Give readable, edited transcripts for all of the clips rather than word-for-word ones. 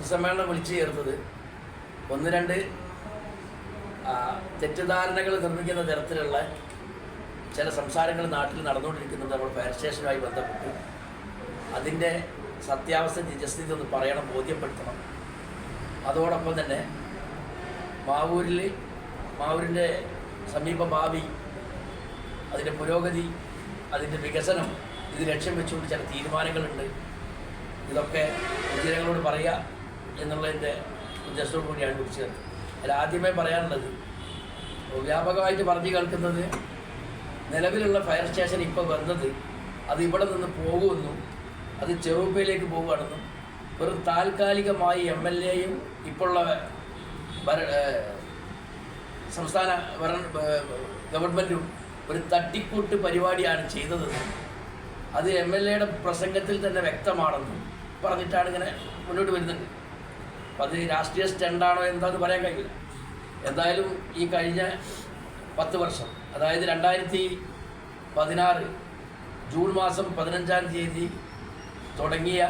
പത്രസമ്മേളനം വിളിച്ചു ചേർത്തത് ഒന്ന് രണ്ട് തെറ്റിദ്ധാരണകൾ നിർമ്മിക്കുന്ന തരത്തിലുള്ള ചില സംസാരങ്ങൾ നാട്ടിൽ നടന്നുകൊണ്ടിരിക്കുന്നത് നമ്മൾ ഫയർ സ്റ്റേഷനുമായി ബന്ധപ്പെട്ട് അതിൻ്റെ സത്യാവസ്ഥ നിജസ്ഥിതി ഒന്ന് പറയണം, ബോധ്യപ്പെടുത്തണം. അതോടൊപ്പം തന്നെ മാവൂരിൻ്റെ സമീപ ഭാവി, അതിൻ്റെ പുരോഗതി, അതിൻ്റെ വികസനം ഇത് ലക്ഷ്യം വെച്ചുകൊണ്ട് ചില തീരുമാനങ്ങളുണ്ട്. ഇതൊക്കെ പൊതുജനങ്ങളോട് പറയുക എന്നുള്ളതിൻ്റെ ഉദ്ദേശത്തോടു കൂടിയാണ് വിളിച്ചത്. അതിൽ ആദ്യമേ പറയാനുള്ളത്, വ്യാപകമായിട്ട് പറഞ്ഞു കേൾക്കുന്നത് നിലവിലുള്ള ഫയർ സ്റ്റേഷൻ ഇപ്പോൾ വന്നത് അത് ഇവിടെ നിന്ന് പോകുമെന്നും അത് ചെറുപ്പയിലേക്ക് പോകുകയാണെന്നും വെറും താൽക്കാലികമായി MLAയും ഇപ്പോഴുള്ള സംസ്ഥാന ഗവൺമെൻറ്റും ഒരു തട്ടിക്കൂട്ട് പരിപാടിയാണ് ചെയ്തതെന്നും അത് MLAയുടെ പ്രസംഗത്തിൽ തന്നെ വ്യക്തമാണെന്നും പറഞ്ഞിട്ടാണ് ഇങ്ങനെ മുന്നോട്ട് വരുന്നുണ്ട്. അപ്പം അത് രാഷ്ട്രീയ സ്റ്റണ്ടാണോ എന്താണെന്ന് പറയാൻ കഴിയില്ല. എന്തായാലും ഈ കഴിഞ്ഞ 10 വർഷം, അതായത് 2016 ജൂൺ മാസം 15-ാം തീയതി തുടങ്ങിയ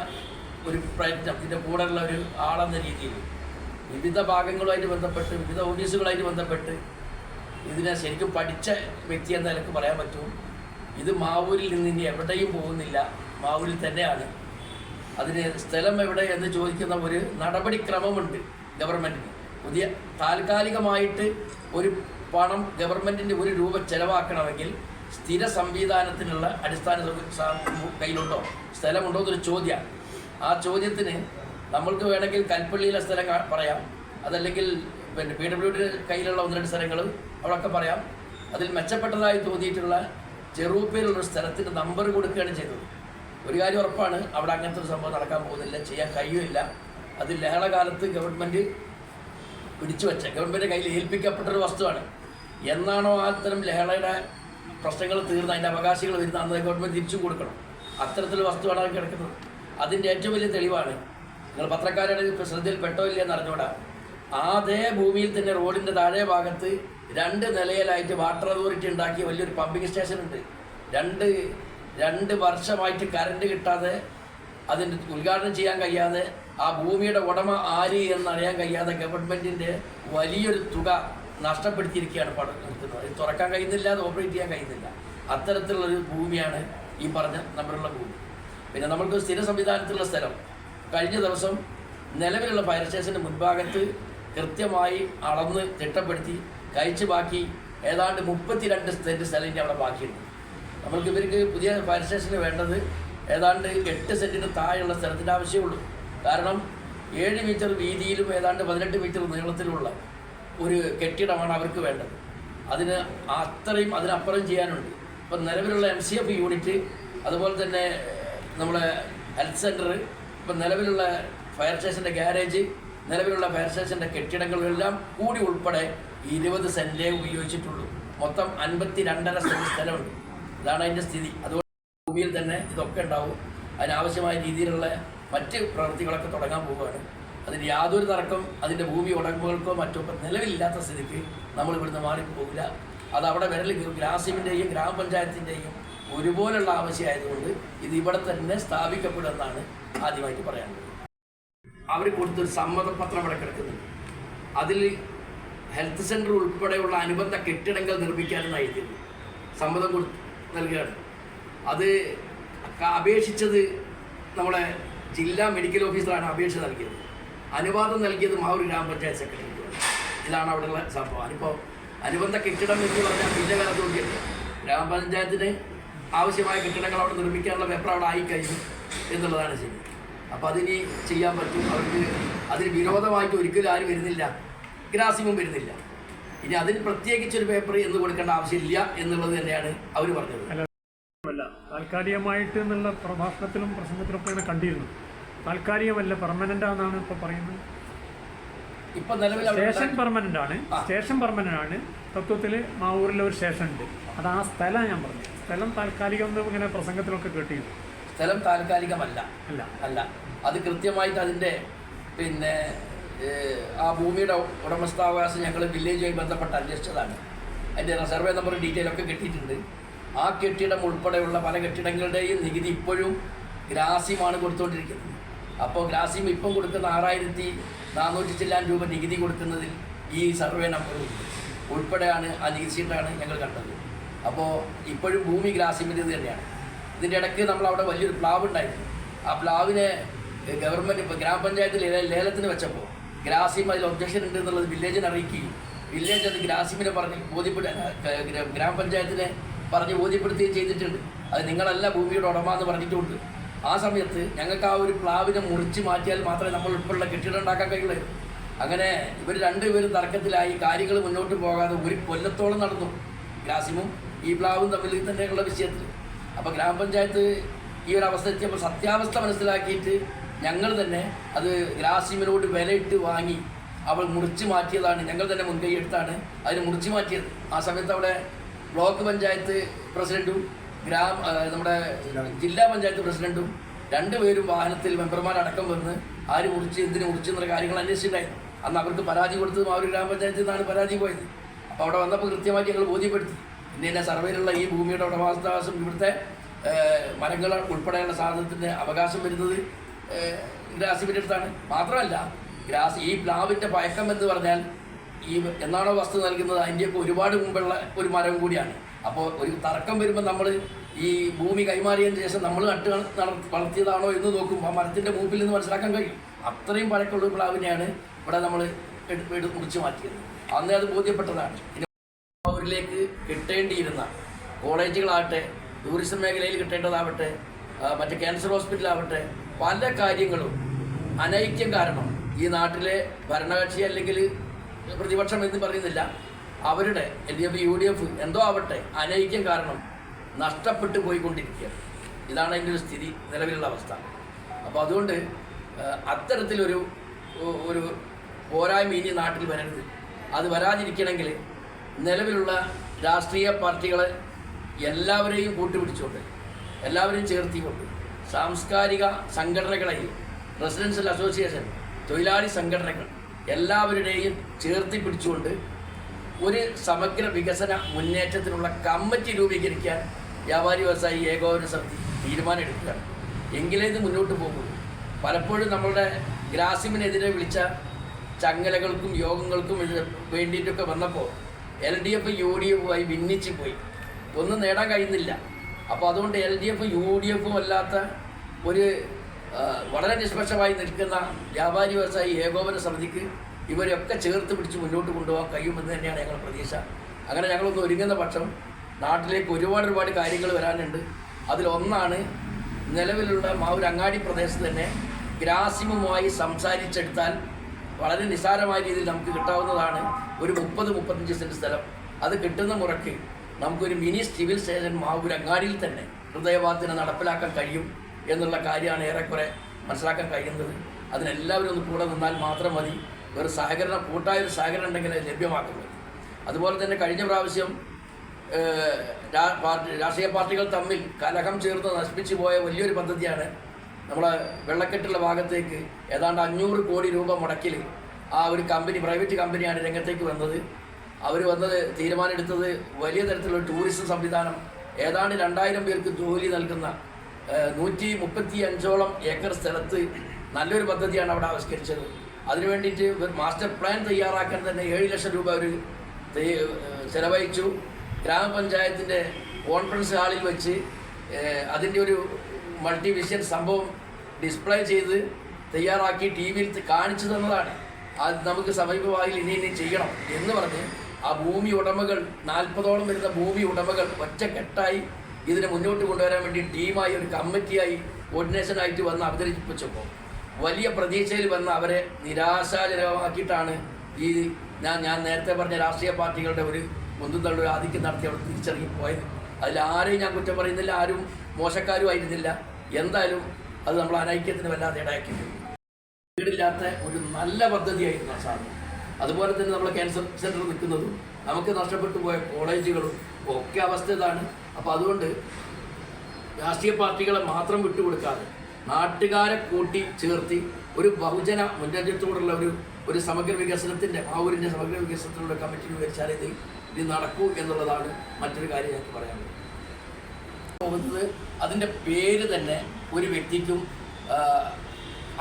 ഒരു പ്രയത്നം, ഇതിൻ്റെ കൂടെയുള്ള ഒരു ആളെന്ന രീതിയിൽ വിവിധ ഭാഗങ്ങളുമായിട്ട് ബന്ധപ്പെട്ട്, വിവിധ ഓഫീസുകളായിട്ട് ബന്ധപ്പെട്ട് ഇതിനെ ശരിക്കും പഠിച്ച വ്യക്തി എന്ന നിലക്ക് പറയാൻ പറ്റും. ഇത് മാവൂരിൽ നിന്ന് ഇനി എവിടെയും പോകുന്നില്ല, മാവൂരിൽ തന്നെയാണ്. അതിന് സ്ഥലം എവിടെ എന്ന് ചോദിക്കുന്ന ഒരു നടപടിക്രമമുണ്ട് ഗവൺമെൻറ്റിന്. പുതിയ താൽക്കാലികമായിട്ട് ഒരു പണം ഗവൺമെൻറ്റിൻ്റെ 1 രൂപ ചെലവാക്കണമെങ്കിൽ സ്ഥിര സംവിധാനത്തിനുള്ള അടിസ്ഥാന കയ്യിലുണ്ടോ, സ്ഥലമുണ്ടോ എന്നൊരു ചോദ്യമാണ്. ആ ചോദ്യത്തിന് നമ്മൾക്ക് വേണമെങ്കിൽ കൽപ്പള്ളിയിലെ സ്ഥലം പറയാം, അതല്ലെങ്കിൽ പിന്നെ PWD കയ്യിലുള്ള 1-2 സ്ഥലങ്ങൾ അവിടെയൊക്കെ പറയാം. അതിൽ മെച്ചപ്പെട്ടതായി തോന്നിയിട്ടുള്ള ചെറുപ്പയിലുള്ളൊരു സ്ഥലത്തിൻ്റെ നമ്പർ കൊടുക്കുകയാണ് ചെയ്തത്. ഒരു കാര്യം ഉറപ്പാണ്, അവിടെ അങ്ങനത്തെ ഒരു സംഭവം നടക്കാൻ പോകുന്നില്ല, ചെയ്യാൻ കഴിയില്ല. അത് ലഹളകാലത്ത് ഗവൺമെൻറ് പിടിച്ചു വെച്ച, ഗവൺമെൻറ് കയ്യിൽ ഏൽപ്പിക്കപ്പെട്ടൊരു വസ്തുവാണ്. എന്നാണോ ആ തരം ലഹളയുടെ പ്രശ്നങ്ങൾ തീർന്ന് അതിൻ്റെ അവകാശികൾ വരുന്ന അന്ന് ഗവൺമെൻറ് തിരിച്ചു കൊടുക്കണം. അത്തരത്തിലുള്ള വസ്തുവാണ് അത് കിടക്കുന്നത്. അതിൻ്റെ ഏറ്റവും വലിയ തെളിവാണ്, നിങ്ങൾ പത്രക്കാരുടെ ശ്രദ്ധയിൽപ്പെട്ടോ ഇല്ല എന്ന് അറിഞ്ഞൂടാ, അതേ ഭൂമിയിൽ തന്നെ റോഡിൻ്റെ താഴെ ഭാഗത്ത് 2 നിലയിലായിട്ട് വാട്ടർ അതോറിറ്റി ഉണ്ടാക്കിയ വലിയൊരു പമ്പിങ് സ്റ്റേഷൻ ഉണ്ട്. 2 വർഷമായിട്ട് കറണ്ട് കിട്ടാതെ, അതിൻ്റെ ഉദ്ഘാടനം ചെയ്യാൻ കഴിയാതെ, ആ ഭൂമിയുടെ ഉടമ ആര് എന്നറിയാൻ കഴിയാതെ ഗവൺമെൻറ്റിൻ്റെ വലിയൊരു തുക നഷ്ടപ്പെടുത്തിയിരിക്കുകയാണ് നിർത്തുന്നത്. ഇത് തുറക്കാൻ കഴിയുന്നില്ല, അത് ഓപ്പറേറ്റ് ചെയ്യാൻ കഴിയുന്നില്ല. അത്തരത്തിലുള്ളൊരു ഭൂമിയാണ് ഈ പറഞ്ഞ നമ്പറുള്ള ഭൂമി. പിന്നെ നമ്മൾക്ക് സ്ഥിര സംവിധാനത്തിലുള്ള സ്ഥലം കഴിഞ്ഞ ദിവസം നിലവിലുള്ള ഫയർ സ്റ്റേഷൻ്റെ മുൻഭാഗത്ത് കൃത്യമായി അളന്ന് തിട്ടപ്പെടുത്തി കഴിച്ച് ബാക്കി ഏതാണ്ട് 32 സെൻറ്റ് സ്ഥലം ഇനി അവിടെ ബാക്കിയുണ്ട്. നമ്മൾക്ക് ഇവർക്ക് പുതിയ ഫയർ സ്റ്റേഷന് വേണ്ടത് ഏതാണ്ട് 8 സെൻറ്റിന് താഴെയുള്ള സ്ഥലത്തിൻ്റെ ആവശ്യമുള്ളൂ. കാരണം 7 മീറ്റർ വീതിയിലും ഏതാണ്ട് 18 മീറ്റർ നീളത്തിലുള്ള ഒരു കെട്ടിടമാണ് അവർക്ക് വേണ്ടത്. അതിനപ്പുറം ചെയ്യാനുണ്ട്. ഇപ്പം നിലവിലുള്ള MCF യൂണിറ്റ്, അതുപോലെ തന്നെ നമ്മുടെ ഹെൽത്ത് സെൻറ്റർ, ഇപ്പം നിലവിലുള്ള ഫയർ സ്റ്റേഷൻ്റെ ഗ്യാരേജ്, നിലവിലുള്ള ഫയർ സ്റ്റേഷൻ്റെ കെട്ടിടങ്ങളെല്ലാം കൂടി ഉൾപ്പെടെ 20 സെൻറ്റിലേ ഉപയോഗിച്ചിട്ടുള്ളൂ. മൊത്തം 52.5 സെൻറ്റ് സ്ഥലമുണ്ട്. ഇതാണ് അതിൻ്റെ സ്ഥിതി. അതുകൊണ്ട് ഭൂമിയിൽ തന്നെ ഇതൊക്കെ ഉണ്ടാവും. അതിനാവശ്യമായ രീതിയിലുള്ള മറ്റ് പ്രവൃത്തികളൊക്കെ തുടങ്ങാൻ പോവുകയാണ്. അതിന് യാതൊരു തർക്കം അതിൻ്റെ ഭൂമി ഉടമകൾക്കോ മറ്റോ നിലവിലില്ലാത്ത സ്ഥിതിക്ക് നമ്മൾ ഇവിടുന്ന് മാറിപ്പോകില്ല. അത് അവിടെ ഗ്രാസിമിൻ്റെയും ഗ്രാമപഞ്ചായത്തിൻ്റെയും ഒരുപോലുള്ള ആവശ്യമായതുകൊണ്ട് ഇത് ഇവിടെ തന്നെ സ്ഥാപിക്കപ്പെടുമെന്നാണ് ആദ്യമായിട്ട് പറയാനുള്ളത്. അവർ കൊടുത്തൊരു സമ്മതപത്രം ഇവിടെ കിടക്കുന്നുണ്ട്. അതിൽ ഹെൽത്ത് സെൻറ്റർ ഉൾപ്പെടെയുള്ള അനുബന്ധ കെട്ടിടങ്ങൾ നിർമ്മിക്കാനെന്ന് എഴുതിയത് സമ്മതം നൽകുകയാണ്. അത് അപേക്ഷിച്ചത് നമ്മുടെ ജില്ലാ മെഡിക്കൽ ഓഫീസറാണ് അപേക്ഷ നൽകിയത്. അനുവാദം നൽകിയത് മാവൂർ ഗ്രാമപഞ്ചായത്ത് സെക്രട്ടറിയാണ്. ഇതാണ് അവിടെയുള്ള സംഭവം. അതിപ്പോൾ അനുബന്ധ കെട്ടിടം എന്ന് പറഞ്ഞാൽ വലിയ കാലത്തോടെയല്ല, ഗ്രാമപഞ്ചായത്തിന് ആവശ്യമായ കെട്ടിടങ്ങൾ അവിടെ നിർമ്മിക്കാനുള്ള പേപ്പർ അവിടെ ആയിക്കഴിഞ്ഞു എന്നുള്ളതാണ് ശരി. അപ്പോൾ അതിനി ചെയ്യാൻ പറ്റും. അവർക്ക് അതിന് വിരോധമായിട്ട് ഒരിക്കലും ആരും വരുന്നില്ല, ഗ്രാസിമും വരുന്നില്ല. ഇനി അതിന് പ്രത്യേകിച്ചൊരു പേപ്പർ എന്ന് കൊടുക്കേണ്ട ആവശ്യമില്ല എന്നുള്ളത് തന്നെയാണ് അവർ പറഞ്ഞത്. താൽക്കാലികമായിട്ട് എന്നുള്ള പ്രഭാഷണത്തിലും പ്രസംഗത്തിലൊക്കെ ഇങ്ങനെ കണ്ടിരുന്നു. താൽക്കാലികമല്ല, പെർമനന്റ് ആണെന്നാണ് ഇപ്പൊ പറയുന്നത്. ഇപ്പൊ നിലവിൽ സ്റ്റേഷൻ പെർമനന്റ് ആണ്. സ്റ്റേഷൻ പെർമനന്റ് ആണ്. തത്വത്തിൽ മാവൂരിലെ ഒരു സ്റ്റേഷൻ ഉണ്ട്. അത് ആ സ്ഥലം ഞാൻ പറഞ്ഞു. സ്ഥലം താൽക്കാലികം ഇങ്ങനെ പ്രസംഗത്തിലൊക്കെ കേട്ടിരുന്നു. സ്ഥലം താൽക്കാലികമല്ല, അല്ല. അത് കൃത്യമായിട്ട് അതിൻ്റെ പിന്നെ ആ ഭൂമിയുടെ ഉടമസ്ഥാവകാശം ഞങ്ങൾ വില്ലേജുമായി ബന്ധപ്പെട്ട് അന്വേഷിച്ചതാണ്. അതിൻ്റെ സർവേ നമ്പർ ഡീറ്റെയിലൊക്കെ കിട്ടിയിട്ടുണ്ട്. ആ കെട്ടിടം ഉൾപ്പെടെയുള്ള പല കെട്ടിടങ്ങളുടെയും നികുതി ഇപ്പോഴും ഗ്രാസ്യമാണ് കൊടുത്തുകൊണ്ടിരിക്കുന്നത്. അപ്പോൾ ഗ്രാസിം ഇപ്പം കൊടുക്കുന്ന 6400 ചില്ലാൻ രൂപ നികുതി കൊടുക്കുന്നതിൽ ഈ സർവേ നമ്പർ ഉൾപ്പെടെയാണ് ആ നികുതിച്ചിട്ടാണ് ഞങ്ങൾ കണ്ടത്. അപ്പോൾ ഇപ്പോഴും ഭൂമി ഗ്രാസിമിൻ്റെ തന്നെയാണ്. ഇതിൻ്റെ ഇടയ്ക്ക് നമ്മളവിടെ വലിയൊരു പ്ലാവ് ഉണ്ടായിരുന്നു. ആ പ്ലാവിനെ ഗവൺമെൻറ് ഇപ്പോൾ ഗ്രാമപഞ്ചായത്തിൽ ലേലത്തിന് വെച്ചപ്പോൾ ഗ്രാസിം അതിൽ ഒബ്ജക്ഷൻ ഉണ്ട് എന്നുള്ളത് വില്ലേജിനെ അറിയിക്കുകയും വില്ലേജ് അത് ഗ്രാസിമിനെ പറഞ്ഞ് ഗ്രാമപഞ്ചായത്തിനെ പറഞ്ഞ് ബോധ്യപ്പെടുത്തുകയും ചെയ്തിട്ടുണ്ട്. അത് നിങ്ങളല്ല ഭൂമിയുടെ ഉടമ എന്ന് പറഞ്ഞിട്ടുണ്ട്. ആ സമയത്ത് ഞങ്ങൾക്ക് ആ ഒരു പ്ലാവിനെ മുറിച്ച് മാറ്റിയാൽ മാത്രമേ നമ്മൾ ഉൾപ്പെടെ കെട്ടിടം ഉണ്ടാക്കാൻ കഴിയുള്ളൂ. അങ്ങനെ ഇവർ രണ്ടുപേരും തർക്കത്തിലായി, കാര്യങ്ങൾ മുന്നോട്ട് പോകാതെ ഒരു കൊല്ലത്തോളം നടന്നു ഗ്രാസിമും ഈ പ്ലാവും തമ്മിൽ തന്നെയുള്ള വിഷയത്തിൽ. അപ്പോൾ ഗ്രാമപഞ്ചായത്ത് ഈ ഒരു അവസ്ഥ എത്തിയപ്പോൾ സത്യാവസ്ഥ മനസ്സിലാക്കിയിട്ട് ഞങ്ങൾ തന്നെ അത് ഗ്രാസിമിനോട് വിലയിട്ട് വാങ്ങി അവൾ മുറിച്ച് മാറ്റിയതാണ്. ഞങ്ങൾ തന്നെ മുൻകൈ എടുത്താണ് അതിന് മുറിച്ച് മാറ്റിയത്. ആ സമയത്ത് അവിടെ ബ്ലോക്ക് പഞ്ചായത്ത് പ്രസിഡൻറ്റും നമ്മുടെ ജില്ലാ പഞ്ചായത്ത് പ്രസിഡൻറ്റും രണ്ടുപേരും വാഹനത്തിൽ മെമ്പർമാരടക്കം വന്ന് ആര് മുറിച്ച് എന്തിനു മുറിച്ച് എന്നുള്ള കാര്യങ്ങൾ അന്വേഷിച്ചിട്ടുണ്ടായിരുന്നു. അന്ന് അവർക്ക് പരാതി കൊടുത്തതും ആ ഒരു ഗ്രാമപഞ്ചായത്തിൽ നിന്നാണ് പരാതി പോയത്. അപ്പോൾ അവിടെ വന്നപ്പോൾ കൃത്യമായിട്ട് ഞങ്ങൾ ബോധ്യപ്പെടുത്തി ഇന്ത്യയിലെ സർവേയിലുള്ള ഈ ഭൂമിയുടെ ഉടമസ്ഥാവകാശം ഇവിടുത്തെ മരങ്ങൾ ഉൾപ്പെടെയുള്ള സാധനത്തിൻ്റെ അവകാശം വരുന്നത് ഗ്രാസിമിൻ്റെ അടുത്താണ്. മാത്രമല്ല ഈ പ്ലാവിൻ്റെ പഴക്കം എന്ന് പറഞ്ഞാൽ ഈ എന്നാണോ വസ്തു നൽകുന്നത് അതിൻ്റെയൊക്കെ ഒരുപാട് മുമ്പുള്ള ഒരു മരം കൂടിയാണ്. അപ്പോൾ ഒരു തർക്കം വരുമ്പോൾ നമ്മൾ ഈ ഭൂമി കൈമാറിയതിന് ശേഷം നമ്മൾ വളർത്തിയതാണോ എന്ന് നോക്കും. ആ മരത്തിൻ്റെ മൂപ്പിൽ നിന്ന് മനസ്സിലാക്കാൻ കഴിയും. അത്രയും പഴക്കമുള്ള പ്ലാവിനെയാണ് ഇവിടെ നമ്മൾ മുറിച്ച് മാറ്റിയത്. അന്നേ അത് ബോധ്യപ്പെട്ടതാണ്. അവരിലേക്ക് കിട്ടേണ്ടിയിരുന്ന കോളേജുകളാവട്ടെ, ടൂറിസം മേഖലയിൽ കിട്ടേണ്ടതാവട്ടെ, മറ്റേ ക്യാൻസർ ഹോസ്പിറ്റലാവട്ടെ, പല കാര്യങ്ങളും അനൈക്യം കാരണം ഈ നാട്ടിലെ ഭരണകക്ഷി അല്ലെങ്കിൽ പ്രതിപക്ഷം എന്ന് പറയുന്നില്ല, അവരുടെ LDF UDF എന്തോ ആവട്ടെ അനൈക്യം കാരണം നഷ്ടപ്പെട്ടു പോയിക്കൊണ്ടിരിക്കുകയാണ്. ഇതാണ് അതിൻ്റെ ഒരു സ്ഥിതി, നിലവിലുള്ള അവസ്ഥ. അപ്പോൾ അതുകൊണ്ട് അത്തരത്തിലൊരു ഒരു പോരായ്മ ഇനി നാട്ടിൽ വരരുത്. അത് വരാതിരിക്കണമെങ്കിൽ നിലവിലുള്ള രാഷ്ട്രീയ പാർട്ടികളെ എല്ലാവരെയും കൂട്ടുപിടിച്ചുകൊണ്ട്, എല്ലാവരെയും ചേർത്തിക്കൊണ്ട്, സാംസ്കാരിക സംഘടനകളെയും, റെസിഡൻഷ്യൽ അസോസിയേഷൻ, തൊഴിലാളി സംഘടനകൾ എല്ലാവരുടെയും ചേർത്തി പിടിച്ചുകൊണ്ട് ഒരു സമഗ്ര വികസന മുന്നേറ്റത്തിനുള്ള കമ്മിറ്റി രൂപീകരിക്കാൻ വ്യാപാരി വ്യവസായി ഏകോപന സമിതി തീരുമാനമെടുക്കുകയാണ്. എങ്കിലേ ഇത് മുന്നോട്ട് പോകുള്ളൂ. പലപ്പോഴും നമ്മളുടെ ഗ്രാസിമിനെതിരെ വിളിച്ച ചങ്ങലകൾക്കും യോഗങ്ങൾക്കും വേണ്ടിയിട്ടൊക്കെ വന്നപ്പോൾ LDF UDF ഭിന്നിച്ച് പോയി, ഒന്നും നേടാൻ കഴിയുന്നില്ല. അപ്പോൾ അതുകൊണ്ട് LDF UDF അല്ലാത്ത ഒരു വളരെ നിഷ്പക്ഷമായി നിൽക്കുന്ന വ്യാപാരി വ്യവസായി ഏകോപന സമിതിക്ക് ഇവരൊക്കെ ചേർത്ത് പിടിച്ച് മുന്നോട്ട് കൊണ്ടുപോകാൻ കഴിയുമെന്ന് തന്നെയാണ് ഞങ്ങളുടെ പ്രതീക്ഷ. അങ്ങനെ ഞങ്ങളൊന്ന് ഒരുങ്ങുന്ന പക്ഷം നാട്ടിലേക്ക് ഒരുപാട് കാര്യങ്ങൾ വരാനുണ്ട്. അതിലൊന്നാണ് നിലവിലുള്ള മാവൂർ അങ്ങാടി പ്രദേശത്ത് തന്നെ ഗ്രാസിമുമായി സംസാരിച്ചെടുത്താൽ വളരെ നിസ്സാരമായ രീതിയിൽ നമുക്ക് കിട്ടാവുന്നതാണ് ഒരു 30-35 സെൻറ്റ് സ്ഥലം. അത് കിട്ടുന്ന മുറയ്ക്ക് നമുക്കൊരു മിനി സിവിൽ സ്റ്റേഷൻ മാവൂർ അങ്ങാടിയിൽ തന്നെ ഹൃദയവാദത്തിന് നടപ്പിലാക്കാൻ കഴിയും എന്നുള്ള കാര്യമാണ് ഏറെക്കുറെ മനസ്സിലാക്കാൻ കഴിയുന്നത്. അതിനെല്ലാവരും ഒന്ന് കൂടെ നിന്നാൽ മാത്രം മതി. ഒരു സഹകരണം, കൂട്ടായൊരു സഹകരണം ഉണ്ടെങ്കിൽ അത് ലഭ്യമാക്കുന്നത്. അതുപോലെ തന്നെ കഴിഞ്ഞ പ്രാവശ്യം രാഷ്ട്രീയ പാർട്ടികൾ തമ്മിൽ കലഹം ചേർത്ത് നശിപ്പിച്ചു പോയ വലിയൊരു പദ്ധതിയാണ് നമ്മളെ വെള്ളക്കെട്ടുള്ള ഭാഗത്തേക്ക് ഏതാണ്ട് 500 കോടി രൂപ മുടക്കിൽ ആ ഒരു കമ്പനി, പ്രൈവറ്റ് കമ്പനിയാണ് രംഗത്തേക്ക് വന്നത്. അവർ തീരുമാനമെടുത്തത് വലിയ തരത്തിലുള്ള ടൂറിസം സംവിധാനം, ഏതാണ്ട് 2000 പേർക്ക് ജോലി നൽകുന്ന 135ഓളം ഏക്കർ സ്ഥലത്ത് നല്ലൊരു പദ്ധതിയാണ് അവിടെ ആവിഷ്കരിച്ചത്. അതിനു വേണ്ടിയിട്ട് മാസ്റ്റർ പ്ലാൻ തയ്യാറാക്കാൻ തന്നെ 7 ലക്ഷം രൂപ അവർ ചെലവഴിച്ചു. ഗ്രാമപഞ്ചായത്തിൻ്റെ കോൺഫറൻസ് ഹാളിൽ വെച്ച് അതിൻ്റെ ഒരു മൾട്ടി വിഷൻ സംഭവം ഡിസ്പ്ലേ ചെയ്ത് തയ്യാറാക്കി TV കാണിച്ചു തന്നതാണ്. അത് നമുക്ക് സമീപഭാവിയിൽ ഇനി ചെയ്യണം എന്ന് പറഞ്ഞ് ആ ഭൂമി ഉടമകൾ 40ഓളം വരുന്ന ഭൂമി ഉടമകൾ ഒറ്റക്കെട്ടായി ഇതിനെ മുന്നോട്ട് കൊണ്ടുവരാൻ വേണ്ടി ടീമായി ഒരു കമ്മിറ്റിയായി കോർഡിനേഷനായിട്ട് വന്ന് അവതരിപ്പിച്ചപ്പോൾ വലിയ പ്രതീക്ഷയിൽ വന്ന് അവരെ നിരാശാജനകമാക്കിയിട്ടാണ് ഈ ഞാൻ നേരത്തെ പറഞ്ഞ രാഷ്ട്രീയ പാർട്ടികളുടെ ഒരു മുന്തുതള്ളൊരു ആധിക്യം നടത്തി അവിടെ തിരിച്ചറിഞ്ഞ് പോയത്. അതിലാരെയും ഞാൻ കുറ്റം പറയുന്നില്ല, ആരും മോശക്കാരുമായിരുന്നില്ല. എന്തായാലും അത് നമ്മൾ അനൈക്യത്തിന് വല്ലാതെ ഇടയാക്കിയിട്ടുണ്ട്. വീടില്ലാത്ത ഒരു നല്ല പദ്ധതിയായിരുന്നു ആ സാധനം. അതുപോലെ തന്നെ നമ്മൾ ക്യാൻസർ സെൻറ്റർ നിൽക്കുന്നതും നമുക്ക് നഷ്ടപ്പെട്ടു പോയ കോളേജുകളും ഒക്കെ അവസ്ഥ ഇതാണ്. അപ്പോൾ അതുകൊണ്ട് രാഷ്ട്രീയ പാർട്ടികളെ മാത്രം വിട്ടുകൊടുക്കാതെ നാട്ടുകാരെ കൂട്ടി ചേർത്തി ഒരു ബഹുജന മുന്നേറ്റത്തോടുള്ള ഒരു സമഗ്ര വികസനത്തിൻ്റെ, മാവൂരിൻ്റെ സമഗ്ര വികസനത്തിനുള്ള കമ്മിറ്റി രൂപീകരിച്ചാൽ ഇത് നടക്കൂ എന്നുള്ളതാണ് മറ്റൊരു കാര്യം ഞങ്ങൾക്ക് പറയാനുള്ളത്. പോകുന്നത് അതിൻ്റെ പേര് തന്നെ ഒരു വ്യക്തിക്കും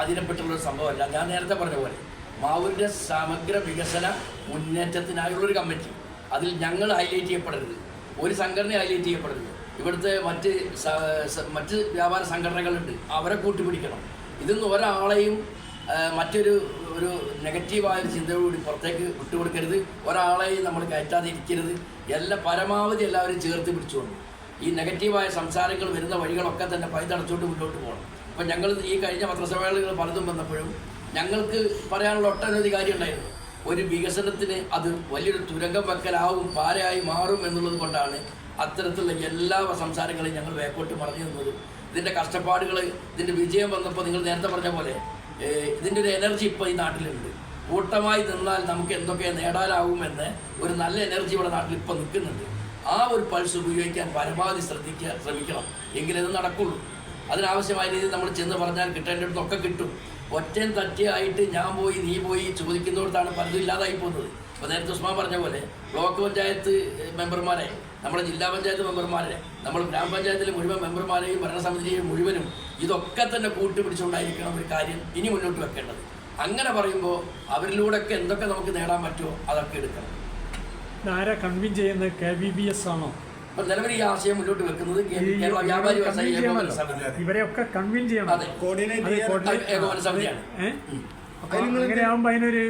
അധീനപ്പെട്ടുള്ളൊരു സംഭവമല്ല. ഞാൻ നേരത്തെ പറഞ്ഞ പോലെ മാവൂരിൻ്റെ സമഗ്ര വികസന മുന്നേറ്റത്തിനായുള്ളൊരു കമ്മിറ്റി, അതിൽ ഞങ്ങൾ ഹൈലൈറ്റ് ചെയ്യപ്പെടരുത്, ഒരു സംഘടന ഹൈലൈറ്റ് ചെയ്യപ്പെടരുത്. ഇവിടുത്തെ മറ്റ് വ്യാപാര സംഘടനകളുണ്ട്, അവരെ കൂട്ടിപ്പിടിക്കണം. ഇതൊന്നും ഒരാളെയും മറ്റൊരു നെഗറ്റീവായ ചിന്തയോടുകൂടി പുറത്തേക്ക് വിട്ടുകൊടുക്കരുത്, ഒരാളെയും നമ്മൾ കയറ്റാതെ ഇരിക്കരുത്. പരമാവധി എല്ലാവരും ചേർത്ത് പിടിച്ചുകൊണ്ട് ഈ നെഗറ്റീവായ സംസാരങ്ങൾ വരുന്ന വഴികളൊക്കെ തന്നെ പൈതടച്ചുകൊണ്ട് മുന്നോട്ട് പോകണം. അപ്പം ഞങ്ങൾ ഈ കഴിഞ്ഞ പത്രസമ്മേളനങ്ങൾ പലതും വന്നപ്പോഴും ഞങ്ങൾക്ക് പറയാനുള്ള ഒട്ടനവധി കാര്യം ഉണ്ടായിരുന്നു. ഒരു വികസനത്തിന് അത് വലിയൊരു തുരങ്കം വെക്കലാവും, പാരയായി മാറും എന്നുള്ളത് കൊണ്ടാണ് അത്തരത്തിലുള്ള എല്ലാ സംസാരങ്ങളെയും ഞങ്ങൾ വേക്കോട്ട് മറഞ്ഞു നിന്നതും. ഇതിൻ്റെ കഷ്ടപ്പാടുകൾ, ഇതിൻ്റെ വിജയം വന്നപ്പോൾ നിങ്ങൾ നേരത്തെ പറഞ്ഞ പോലെ ഇതിൻ്റെ ഒരു എനർജി ഇപ്പോൾ ഈ നാട്ടിലുണ്ട്. കൂട്ടമായി നിന്നാൽ നമുക്ക് എന്തൊക്കെ നേടാനാവുമെന്ന് ഒരു നല്ല എനർജി ഇവിടെ നാട്ടിൽ ഇപ്പോൾ നിൽക്കുന്നുണ്ട്. ആ ഒരു പൾസ് ഉപയോഗിക്കാൻ പരമാവധി ശ്രമിക്കണം, എങ്കിലേ ഇത് നടക്കുള്ളൂ. അതിനാവശ്യമായ രീതിയിൽ നമ്മൾ ചെന്ന് പറഞ്ഞാൽ കിട്ടേണ്ടിടത്തൊക്കെ കിട്ടും. ഒറ്റയും തട്ടിയായിട്ട് ഞാൻ പോയി നീ പോയി ചോദിക്കുന്നിടത്താണ് പലതും ഇല്ലാതായി പോകുന്നത്. ഇപ്പോൾ നേരത്തെ ഉസ്മാൻ പറഞ്ഞ പോലെ ബ്ലോക്ക് പഞ്ചായത്ത് മെമ്പർമാരെ, നമ്മുടെ ജില്ലാ പഞ്ചായത്ത് മെമ്പർമാരെ, നമ്മൾ ഗ്രാമപഞ്ചായത്തിലെ മുഴുവൻ മെമ്പർമാരെയും ഭരണസമിതിയെയും മുഴുവനും ഇതൊക്കെ തന്നെ കൂട്ടുപിടിച്ചുകൊണ്ടായിരിക്കണം ഒരു കാര്യം ഇനി മുന്നോട്ട് വെക്കേണ്ടത്. അങ്ങനെ പറയുമ്പോൾ അവരിലൂടെയൊക്കെ എന്തൊക്കെ നമുക്ക് നേടാൻ പറ്റുമോ അതൊക്കെ എടുക്കണം. ആരാ കൺവിൻസ് ചെയ്യുന്നത്? KVBS ആണോ നിലവിൽ ഈ ആശയം മുന്നോട്ട് വെക്കുന്നത്? കേരള വ്യാപാരി വ്യവസായി ഏകോപന സമിതി. ഇവരെയൊക്കെ കൺവിൻസ് ചെയ്യണം. ഏകോപന സമിതിയാണ്. അപ്പോൾ അങ്ങനെയാകുമ്പോൾ അതിനൊരു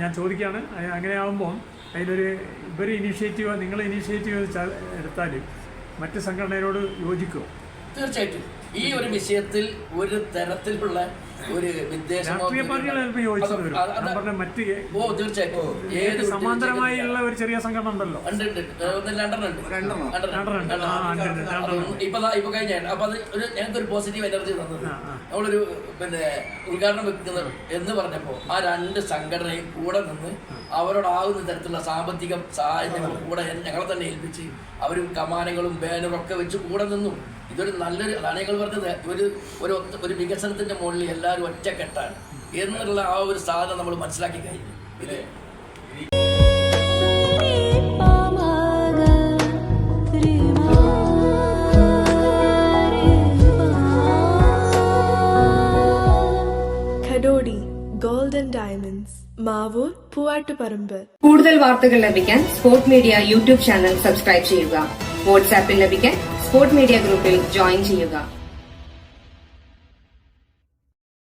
ഞാൻ ചോദിക്കുകയാണ്, അങ്ങനെയാകുമ്പോൾ അതിലൊരു ഇനീഷ്യേറ്റീവ്, നിങ്ങൾ ഇനീഷ്യേറ്റീവ് എടുത്താൽ മറ്റ് സംഘടനയോട് യോജിക്കുമോ? തീർച്ചയായിട്ടും ഈ ഒരു വിഷയത്തിൽ ഒരു തരത്തിലുള്ള ഒരു രാഷ്ട്രീയ പാർട്ടികൾ ചിലപ്പോൾ യോജിച്ചു വരും. മറ്റ് തീർച്ചയായിട്ടും സമാന്തരമായുള്ള ഒരു ചെറിയ സംഘടന ഉണ്ടല്ലോ, ഇപ്പൊ കഴിഞ്ഞ അപ്പൊ അത് ഞങ്ങൾക്കൊരു പോസിറ്റീവ് എനർജി തന്നത്. നമ്മളൊരു ഉദ്ഘാടനം വെക്കുന്നത് എന്ന് പറഞ്ഞപ്പോ ആ 2 സംഘടനയും കൂടെ നിന്ന് അവരോടാവുന്ന തരത്തിലുള്ള സാമ്പത്തിക സഹായങ്ങൾ കൂടെ ഞങ്ങളെ തന്നെ ഏൽപ്പിച്ച് അവരും കമാനങ്ങളും ബാനറും ഒക്കെ വെച്ച് കൂടെ നിന്നും. ഇതൊരു നല്ലൊരു, അതാണ് ഞങ്ങൾ പറഞ്ഞത്, ഒരു വികസനത്തിന്റെ മുകളിൽ എല്ലാവരും ഒറ്റക്കെട്ടാണ് എന്നുള്ള ആ ഒരു സാധനം നമ്മൾ മനസ്സിലാക്കി കഴിഞ്ഞു. ഇത് ഖഡോഡി ഗോൾഡൻ ഡയമണ്ട്സ്, മാവൂർ, പൂവാട്ടുപറമ്പ്. കൂടുതൽ വാർത്തകൾ ലഭിക്കാൻ sport media YouTube channel subscribe ചെയ്യുക. വാട്സാപ്പിൽ ലഭിക്കാൻ സ്പോർട് മീഡിയ ഗ്രൂപ്പിൽ ജോയിൻ ചെയ്യുക.